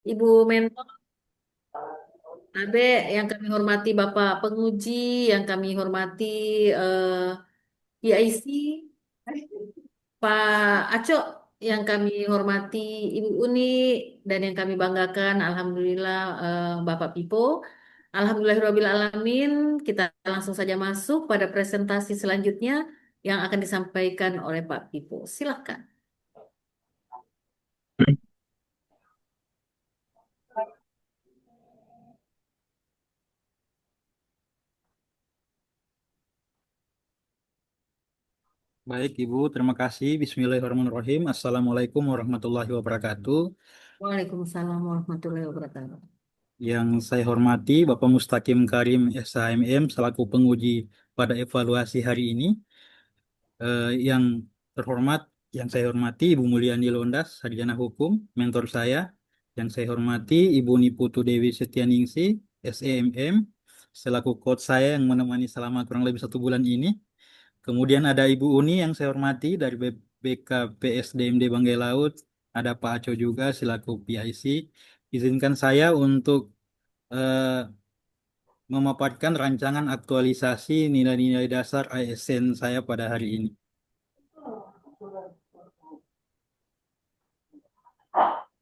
Ibu Mentor, Abe, yang kami hormati Bapak Penguji, yang kami hormati PIC, Pak Acok, yang kami hormati Ibu Uni, dan yang kami banggakan, Alhamdulillah Bapak Pipo. Alhamdulillahirrahmanirrahim, kita langsung saja masuk pada presentasi selanjutnya yang akan disampaikan oleh Pak Pipo. Silakan. Baik, Ibu. Terima kasih. Bismillahirrahmanirrahim. Assalamualaikum warahmatullahi wabarakatuh. Waalaikumsalam warahmatullahi wabarakatuh. Yang saya hormati Bapak Mustaqim Karim SHMM selaku penguji pada evaluasi hari ini. Yang terhormat, yang saya hormati Ibu Mulyani Londas, Sarjana Hukum, mentor saya. Yang saya hormati Ibu Niputu Dewi Setianingsih, SEMM, selaku coach saya yang menemani selama kurang lebih 1 bulan ini. Kemudian ada Ibu Uni yang saya hormati dari BKPSDMD Banggai Laut. Ada Pak Aco juga selaku PIC. Izinkan saya untuk eh, memaparkan rancangan aktualisasi nilai-nilai dasar ASN saya pada hari ini.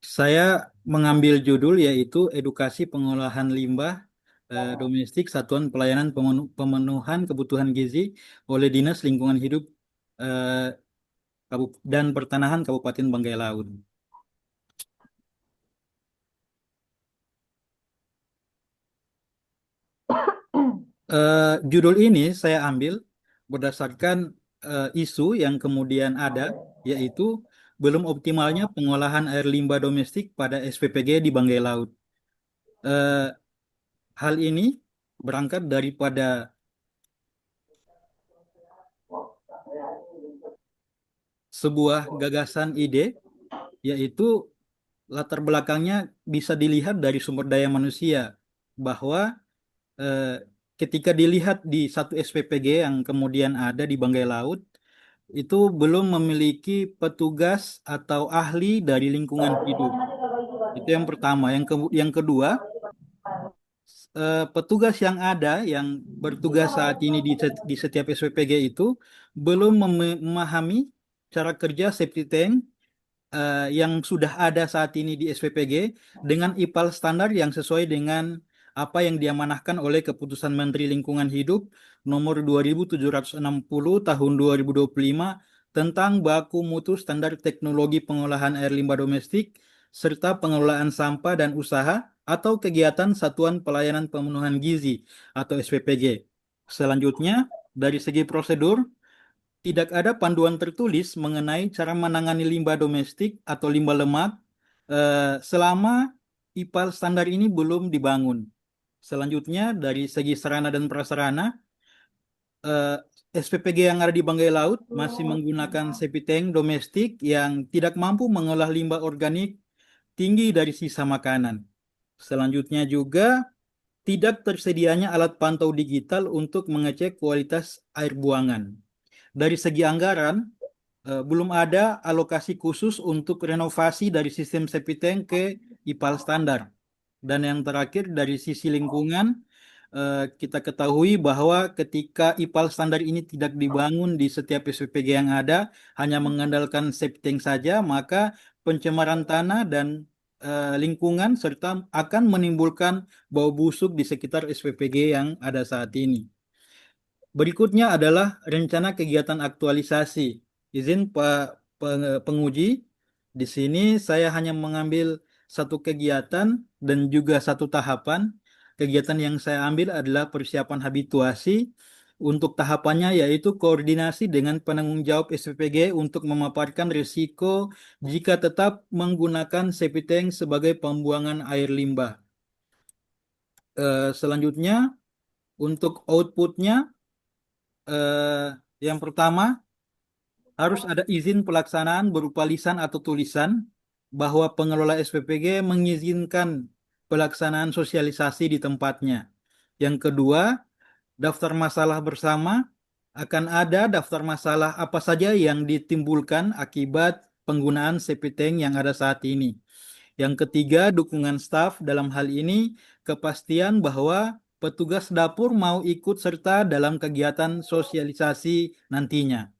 Saya mengambil judul yaitu Edukasi Pengolahan Limbah Domestik Satuan Pelayanan Pemenuhan Kebutuhan Gizi oleh Dinas Lingkungan Hidup eh, dan Pertanahan Kabupaten Banggai Laut. Judul ini saya ambil berdasarkan isu yang kemudian ada, yaitu belum optimalnya pengolahan air limbah domestik pada SPPG di Banggai Laut. Eh, Hal ini berangkat daripada sebuah gagasan ide, yaitu latar belakangnya bisa dilihat dari sumber daya manusia, bahwa eh, ketika dilihat di satu SPPG yang kemudian ada di Banggai Laut, itu belum memiliki petugas atau ahli dari lingkungan hidup. Itu yang pertama. Yang kedua, petugas yang ada yang bertugas saat ini di setiap SPPG itu belum memahami cara kerja safety tank yang sudah ada saat ini di SPPG dengan IPAL standar yang sesuai dengan apa yang diamanahkan oleh Keputusan Menteri Lingkungan Hidup nomor 2760 tahun 2025 tentang baku mutu standar teknologi pengolahan air limbah domestik serta pengelolaan sampah dan usaha atau kegiatan Satuan Pelayanan Pemenuhan Gizi atau SPPG. Selanjutnya, dari segi prosedur, tidak ada panduan tertulis mengenai cara menangani limbah domestik atau limbah lemak selama IPAL standar ini belum dibangun. Selanjutnya, dari segi sarana dan prasarana, eh, SPPG yang ada di Banggai Laut masih menggunakan septic tank domestik yang tidak mampu mengolah limbah organik tinggi dari sisa makanan. Selanjutnya juga, tidak tersedianya alat pantau digital untuk mengecek kualitas air buangan. Dari segi anggaran, belum ada alokasi khusus untuk renovasi dari sistem septic tank ke IPAL standar. Dan yang terakhir dari sisi lingkungan, kita ketahui bahwa ketika IPAL standar ini tidak dibangun di setiap SPPG yang ada, hanya mengandalkan septic tank saja, maka pencemaran tanah dan lingkungan serta akan menimbulkan bau busuk di sekitar SPPG yang ada saat ini. Berikutnya adalah rencana kegiatan aktualisasi. Izin Pak Penguji, di sini saya hanya mengambil satu kegiatan dan juga satu tahapan. Kegiatan yang saya ambil adalah persiapan habituasi. Untuk tahapannya yaitu koordinasi dengan penanggung jawab SPPG untuk memaparkan risiko jika tetap menggunakan septic tank sebagai pembuangan air limbah. Selanjutnya, untuk outputnya, yang pertama, harus ada izin pelaksanaan berupa lisan atau tulisan bahwa pengelola SPPG mengizinkan pelaksanaan sosialisasi di tempatnya. Yang kedua, daftar masalah bersama, akan ada daftar masalah apa saja yang ditimbulkan akibat penggunaan septic tank yang ada saat ini. Yang ketiga, dukungan staf dalam hal ini kepastian bahwa petugas dapur mau ikut serta dalam kegiatan sosialisasi nantinya.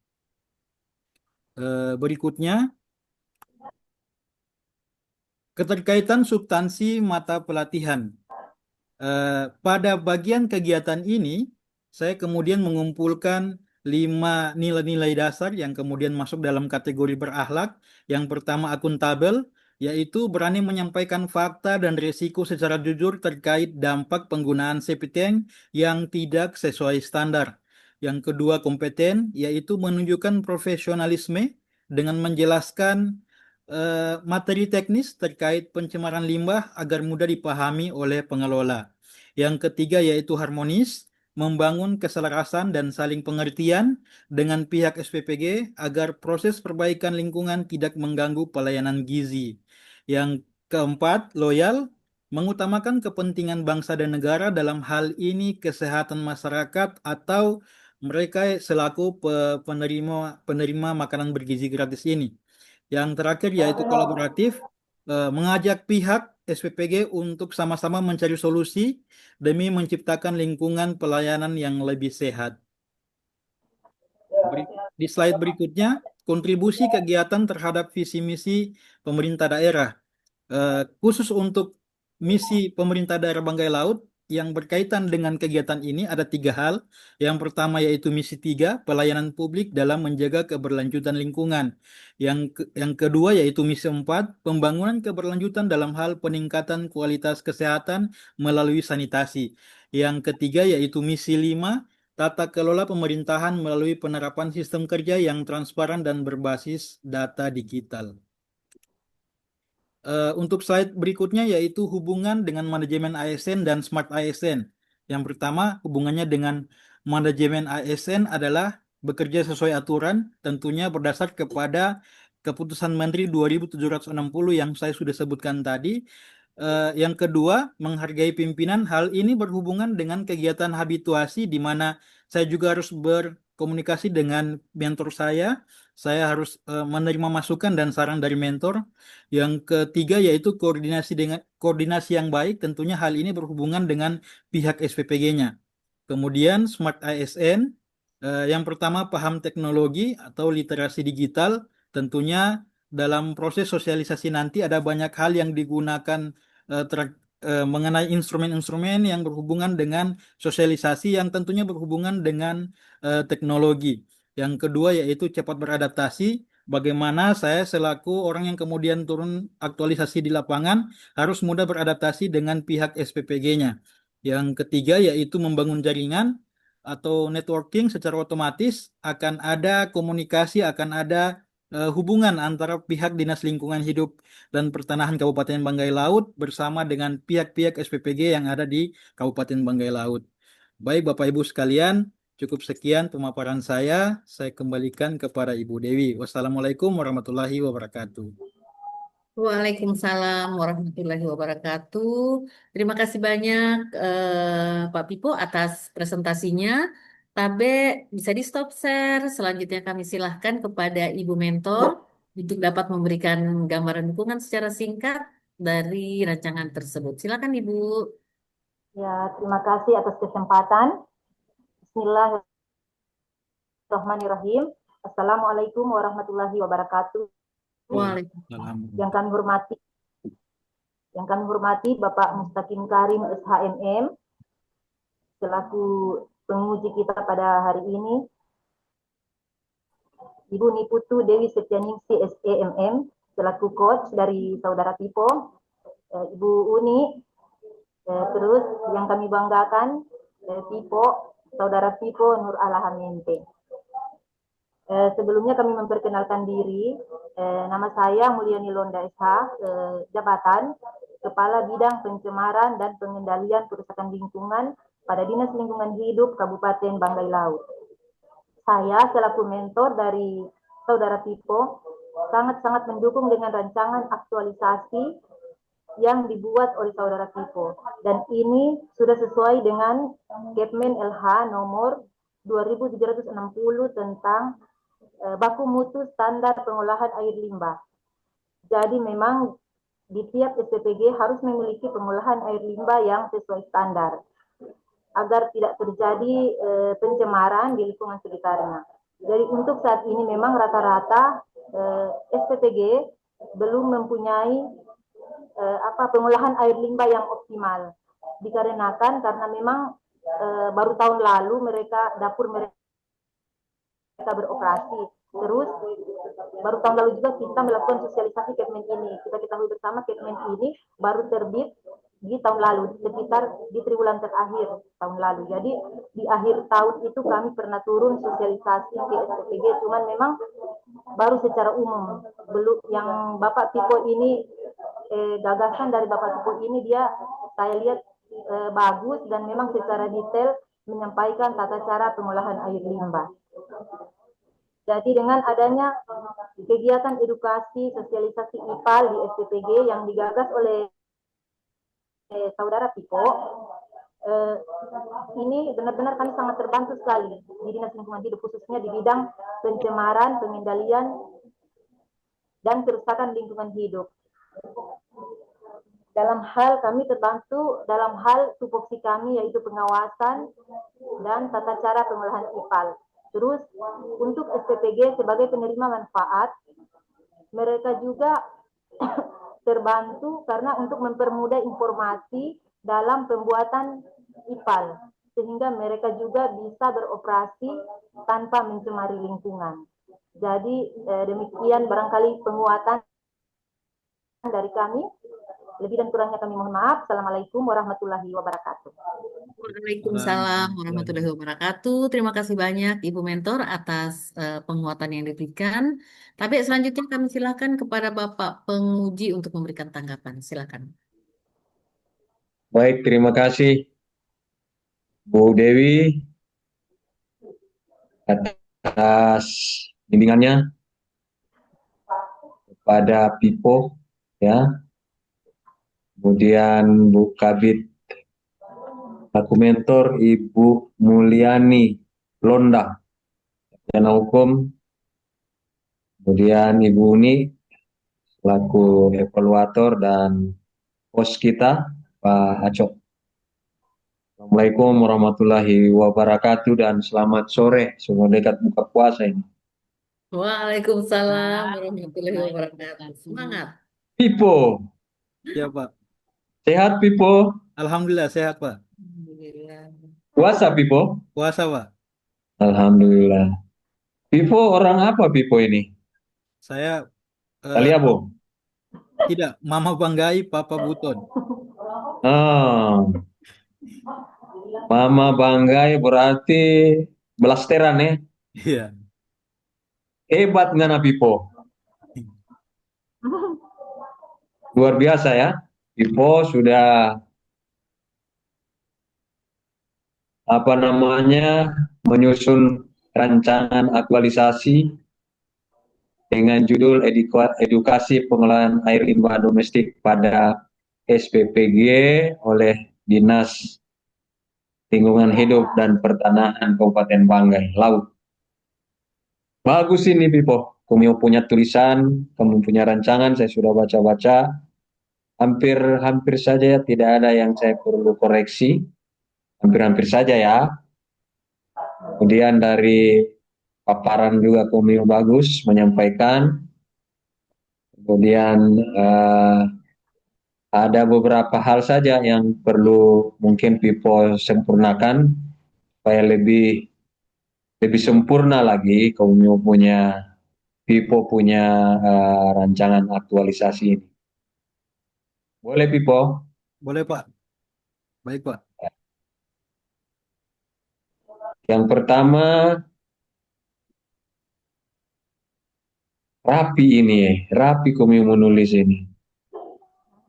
Berikutnya, keterkaitan substansi mata pelatihan. Pada bagian kegiatan ini, saya kemudian mengumpulkan 5 nilai-nilai dasar yang kemudian masuk dalam kategori berakhlak. Yang pertama, akuntabel, yaitu berani menyampaikan fakta dan risiko secara jujur terkait dampak penggunaan septic tank yang tidak sesuai standar. Yang kedua, kompeten, yaitu menunjukkan profesionalisme dengan menjelaskan materi teknis terkait pencemaran limbah agar mudah dipahami oleh pengelola. Yang ketiga yaitu harmonis, membangun keselarasan dan saling pengertian dengan pihak SPPG agar proses perbaikan lingkungan tidak mengganggu pelayanan gizi. Yang keempat, loyal, mengutamakan kepentingan bangsa dan negara dalam hal ini kesehatan masyarakat atau mereka selaku penerima penerima makanan bergizi gratis ini. Yang terakhir yaitu kolaboratif, mengajak pihak SPPG untuk sama-sama mencari solusi demi menciptakan lingkungan pelayanan yang lebih sehat. Di slide berikutnya, kontribusi kegiatan terhadap visi misi pemerintah daerah. Khusus untuk misi pemerintah daerah Banggai Laut yang berkaitan dengan kegiatan ini ada 3 hal. Yang pertama yaitu misi 3, pelayanan publik dalam menjaga keberlanjutan lingkungan. Yang kedua yaitu misi 4, pembangunan keberlanjutan dalam hal peningkatan kualitas kesehatan melalui sanitasi. Yang ketiga yaitu misi 5, tata kelola pemerintahan melalui penerapan sistem kerja yang transparan dan berbasis data digital. Untuk slide berikutnya yaitu hubungan dengan manajemen ASN dan Smart ASN. Yang pertama, hubungannya dengan manajemen ASN adalah bekerja sesuai aturan, tentunya berdasar kepada Keputusan Menteri 2760 yang saya sudah sebutkan tadi. Yang kedua, menghargai pimpinan. Hal ini berhubungan dengan kegiatan habituasi di mana saya juga harus berkomunikasi dengan mentor saya. Saya harus menerima masukan dan saran dari mentor. Yang ketiga yaitu koordinasi yang baik. Tentunya hal ini berhubungan dengan pihak SPPG-nya. Kemudian Smart ASN, yang pertama paham teknologi atau literasi digital. Tentunya dalam proses sosialisasi nanti ada banyak hal yang digunakan mengenai instrumen-instrumen yang berhubungan dengan sosialisasi yang tentunya berhubungan dengan teknologi. Yang kedua yaitu cepat beradaptasi. Bagaimana saya selaku orang yang kemudian turun aktualisasi di lapangan harus mudah beradaptasi dengan pihak SPPG-nya. Yang ketiga yaitu membangun jaringan atau networking secara otomatis akan ada komunikasi, akan ada hubungan antara pihak Dinas Lingkungan Hidup dan Pertanahan Kabupaten Banggai Laut bersama dengan pihak-pihak SPPG yang ada di Kabupaten Banggai Laut. Baik Bapak Ibu sekalian, cukup sekian pemaparan saya. Saya kembalikan kepada Ibu Dewi. Wassalamualaikum warahmatullahi wabarakatuh. Waalaikumsalam warahmatullahi wabarakatuh. Terima kasih banyak Pak Pipo atas presentasinya. Tabe bisa di stop share. Selanjutnya kami silahkan kepada Ibu Mentor untuk dapat memberikan gambaran dukungan secara singkat dari rancangan tersebut. Silakan Ibu. Ya, terima kasih atas kesempatan. Bismillahirrahmanirrahim. Assalamualaikum warahmatullahi wabarakatuh. Waalaikumsalam. Yang kami hormati, Bapak Mustaqim Karim SHMM selaku penguji kita pada hari ini, Ibu Niputu Dewi Septianingsi SEMM selaku coach dari Saudara Pipo, Ibu Uni, terus yang kami banggakan Pipo, Saudara Pipo Nur Alahamente. Sebelumnya kami memperkenalkan diri, nama saya Mulyani Londa SH, jabatan Kepala Bidang Pencemaran dan Pengendalian Kerusakan Lingkungan pada Dinas Lingkungan Hidup Kabupaten Banggai Laut. Saya selaku mentor dari Saudara Pipo sangat-sangat mendukung dengan rancangan aktualisasi yang dibuat oleh Saudara Pipo, dan ini sudah sesuai dengan Kepmen LH nomor 2760 tentang baku mutu standar pengolahan air limbah. Jadi memang di tiap SPPG harus memiliki pengolahan air limbah yang sesuai standar agar tidak terjadi pencemaran di lingkungan sekitarnya. Jadi untuk saat ini memang rata-rata SPPG belum mempunyai pengolahan air limbah yang optimal. Dikarenakan karena memang baru tahun lalu dapur mereka beroperasi. Terus baru tahun lalu juga kita melakukan sosialisasi Kepmen ini. Kita ketahui bersama Kepmen ini baru terbit di tahun lalu, sekitar di triwulan terakhir tahun lalu. Jadi di akhir tahun itu kami pernah turun sosialisasi ke SPPG, cuman memang baru secara umum. Belum yang Bapak Tipo ini gagasan dari Bapak Tipo ini dia saya lihat bagus dan memang secara detail menyampaikan tata cara pengolahan air limbah. Jadi dengan adanya kegiatan edukasi sosialisasi IPAL di SPPG yang digagas oleh saudara Piko, ini benar-benar kami sangat terbantu sekali di Dinas Lingkungan Hidup, khususnya di bidang pencemaran, pengendalian, dan kerusakan lingkungan hidup. Dalam hal kami terbantu dalam hal tupoksi kami yaitu pengawasan dan tata cara pengolahan IPAL. Terus untuk SPPG sebagai penerima manfaat, mereka juga terbantu karena untuk mempermudah informasi dalam pembuatan IPAL, sehingga mereka juga bisa beroperasi tanpa mencemari lingkungan. Jadi demikian barangkali penguatan dari kami. Lebih dan kurangnya kami mohon maaf. Assalamualaikum warahmatullahi wabarakatuh. Waalaikumsalam warahmatullahi wabarakatuh. Terima kasih banyak Ibu Mentor atas penguatan yang diberikan. Tapi selanjutnya kami silakan kepada Bapak penguji untuk memberikan tanggapan. Silakan. Baik, terima kasih Bu Dewi atas bimbingannya kepada Pipo, ya. Kemudian Bu Kabit aku mentor Ibu Mulyani Londa, sarjana hukum. Kemudian Ibu Uni selaku evaluator dan host kita Pak Acok. Assalamualaikum warahmatullahi wabarakatuh dan selamat sore. Sudah dekat buka puasa ini. Waalaikumsalam warahmatullahi wabarakatuh. Semangat. Pipo, Ya, Pak. sehat Pipo? Alhamdulillah sehat, Pak. Alhamdulillah. Puasa Pipo? Puasa, Pak. Alhamdulillah. Pipo orang apa Pipo ini? Saya Taliabo? tidak Mama Banggai, Papa Buton. Ah, Mama Banggai berarti belasteran ya? Iya. Hebat ngana Pipo. Luar biasa ya. Pipo sudah menyusun rancangan aktualisasi dengan judul edukasi pengelolaan air limbah domestik pada SPPG oleh Dinas Lingkungan Hidup dan Pertanahan Kabupaten Banggai, Laut. Bagus ini Pipo, kamu punya tulisan, kamu punya rancangan, saya sudah baca-baca. Hampir saja tidak ada yang saya perlu koreksi, hampir saja ya. Kemudian dari paparan juga kamu bagus menyampaikan. Kemudian ada beberapa hal saja yang perlu mungkin Pipo sempurnakan supaya lebih sempurna lagi Pipo punya rancangan aktualisasi ini. Boleh Pipo? Boleh, Pak. Baik, Pak. Yang pertama, rapi kamu menulis ini.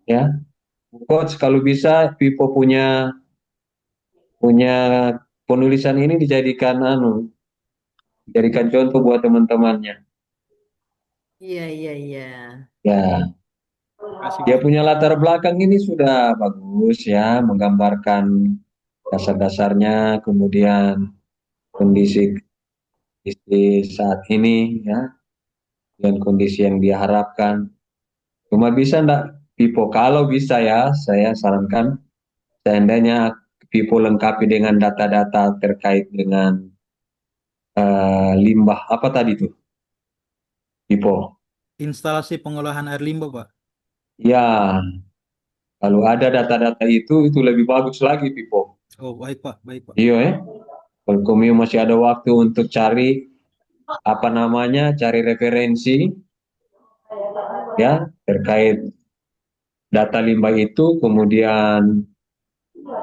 Ya, Coach kalau bisa Pipo punya penulisan ini dijadikan contoh buat teman-temannya. Iya, iya, iya. Ya, Kasih, dia Pak. punya latar belakang ini sudah bagus ya, menggambarkan dasar-dasarnya, kemudian kondisi saat ini ya, dan kondisi yang dia harapkan. Cuma bisa enggak Pipo, kalau bisa ya, saya sarankan seandainya Pipo lengkapi dengan data-data terkait dengan limbah apa tadi tuh, Pipo. Instalasi pengolahan air limbah, Pak. Ya, kalau ada data-data itu lebih bagus lagi, Pipo. Oh, baik, Pak. Baik, Pak. Iya, kalau kamu masih ada waktu untuk cari apa namanya, cari referensi ya terkait data limbah itu, kemudian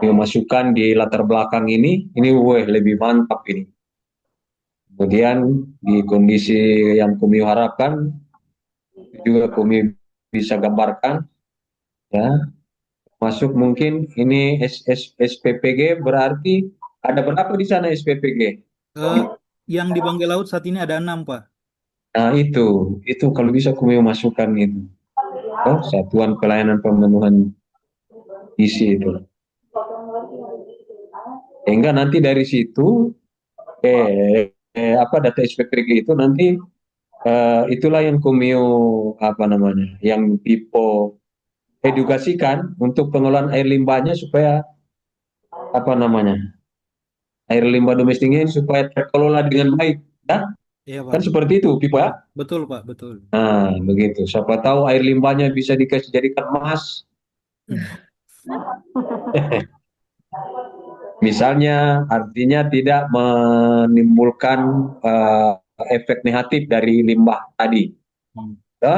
masukkan di latar belakang ini weh lebih mantap ini. Kemudian di kondisi yang kami harapkan juga kami bisa gambarkan ya, masuk mungkin ini SPPG berarti ada berapa di sana SPPG? Eh, yang di Banggai Laut saat ini ada 6, Pak. Nah itu kalau bisa kami masukkan itu, oh, Satuan Pelayanan Pemenuhan Isi itu. Sehingga nanti dari situ apa data SPPG itu nanti itulah yang Kumio apa namanya, yang Pipo edukasikan untuk pengelolaan air limbahnya supaya apa namanya, air limbah domestiknya ini supaya terkelola dengan baik, ya Iya, kan Pak. seperti itu Pipo ya. Betul, Pak. Betul. Nah begitu, siapa tahu air limbahnya bisa dikasih jadikan emas, misalnya, artinya tidak menimbulkan efek negatif dari limbah tadi. Hmm. Ya,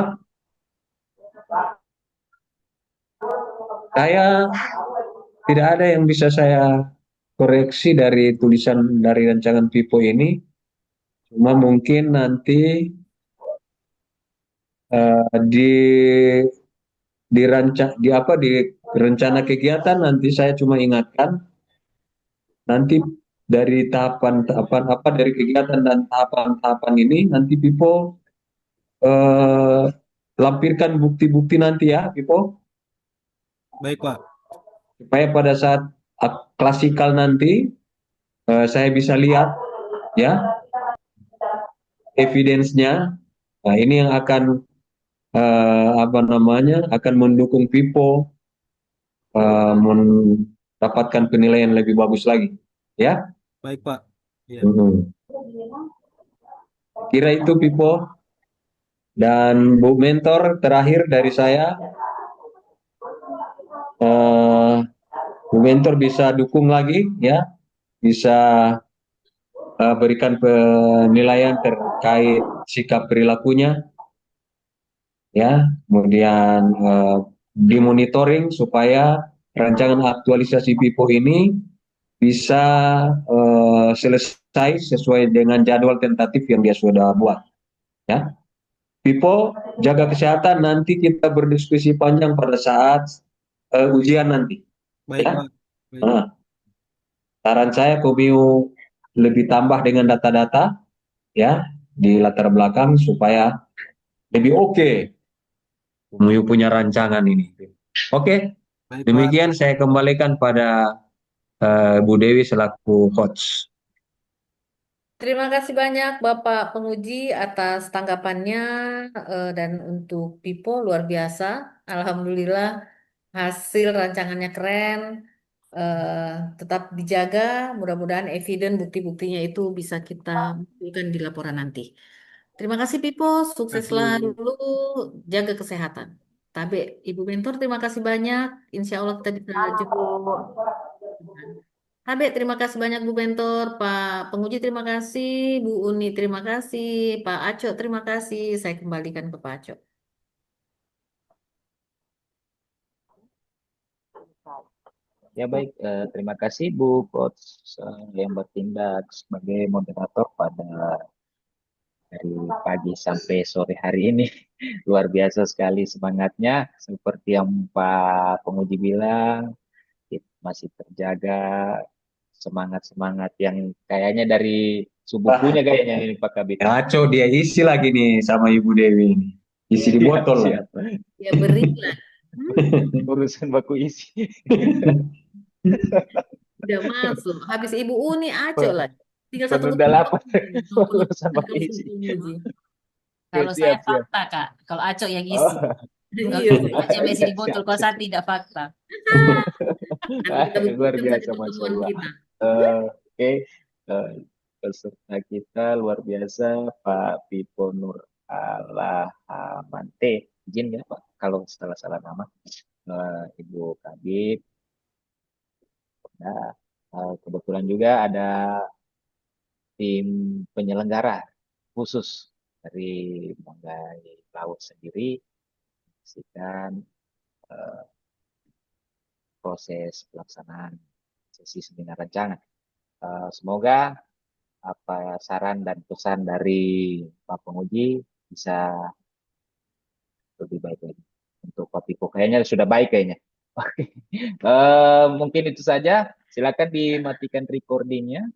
saya tidak ada yang bisa saya koreksi dari tulisan dari rancangan Pipo ini, cuma mungkin nanti di di rencana kegiatan nanti saya cuma ingatkan nanti dari tahapan-tahapan apa dari kegiatan dan tahapan-tahapan ini nanti Pipo eh, lampirkan bukti-bukti nanti ya Pipo, Baik, Pak. supaya pada saat klasikal nanti saya bisa lihat ya evidence-nya. Nah, ini yang akan apa namanya akan mendukung Pipo mendapatkan penilaian lebih bagus lagi, ya. Baik, Pak. Iya. Hmm. Kira itu Pipo, dan Bu Mentor terakhir dari saya, Bu Mentor bisa dukung lagi, ya, bisa berikan penilaian terkait sikap perilakunya, ya, kemudian dimonitoring supaya rancangan aktualisasi Pipo ini bisa selesai sesuai dengan jadwal tentatif yang dia sudah buat, ya. Pipo, jaga kesehatan, nanti kita berdiskusi panjang pada saat ujian nanti, Baik, ya. Pak. Baik. Nah, saran saya Komiu lebih tambah dengan data-data, ya, di latar belakang supaya lebih oke. Komiu punya rancangan ini. Oke, Baik, Pak. demikian saya kembalikan pada Bu Dewi selaku coach. Terima kasih banyak Bapak Penguji atas tanggapannya dan untuk Pipo luar biasa. Alhamdulillah hasil rancangannya keren. Eh, Tetap dijaga, mudah-mudahan eviden bukti-buktinya itu bisa kita buktikan di laporan nanti. Terima kasih Pipo, sukses Kasih. selalu, jaga kesehatan. Tabe, Ibu Mentor, terima kasih banyak. Insya Allah kita bisa jumpa. Tabe, terima kasih banyak Bu Mentor, Pak Penguji terima kasih, Bu Uni terima kasih, Pak Aco terima kasih. Saya kembalikan ke Pak Aco. Ya baik, terima kasih Bu Coach yang bertindak sebagai moderator pada dari pagi sampai sore hari ini. Luar biasa sekali semangatnya, seperti yang Pak Penguji bilang, masih terjaga semangat-semangat yang kayaknya dari subuh Wah, punya kayaknya ini Pak Kabit. ngaco dia isi lagi nih sama Ibu Dewi ini. Isi di Siap, botol lah. siap. Ya berilah. Urusan baku isi. Udah masuk. Habis Ibu Uni Aco lah. Tinggal satu Penunda kelompok. lapar. Urusan baku isi. Penguji. Oke, Kalau saya siap, siap. fakta Kak, kalau Aco yang isi. Oh, Iya, Baca besi di botol, Siap, kalau siap. saat tidak fakta. nanti kita Luar buktikan saja biasa, Masya pertemuan Allah. kita. Oke, Eh, peserta kita luar biasa, Pak Pipo Nur Alahamante. Izin ya, Pak, kalau salah-salah nama. Ibu Kabit. Nah, kebetulan juga ada tim penyelenggara khusus dari Banggai Laut sendiri, menyaksikan eh, proses pelaksanaan sesi seminar rancangan. Semoga apa saran dan pesan dari Pak Penguji bisa lebih baik lagi. Untuk Pak Pipo kayaknya sudah baik kayaknya. Oke. Mungkin itu saja. Silakan dimatikan recordingnya.